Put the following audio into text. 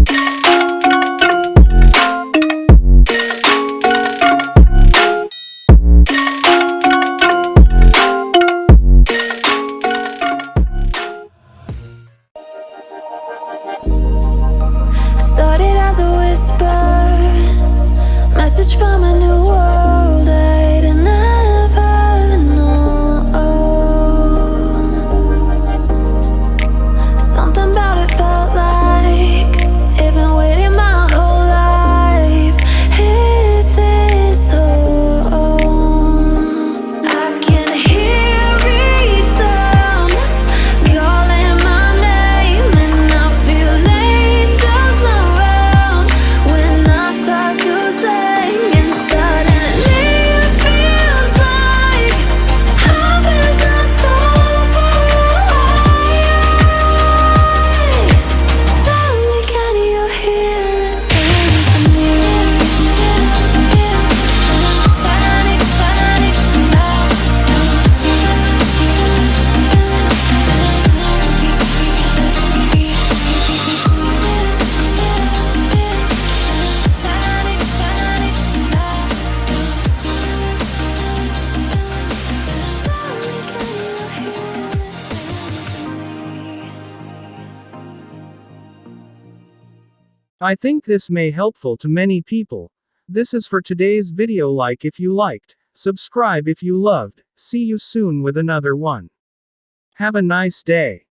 Started as a whisper, message from a new world I'd never known. Something about it felt like it'd been waiting my whole life. Is this home? I can hear each sound calling my name, and I feel angels around when I start to sing. And suddenly it feels like heaven's not so far away. Tell me, can you hear the symphony? I think this may helpful to many people. This is for today's video. Like if you liked, subscribe if you loved. See you soon with another one. Have a nice day.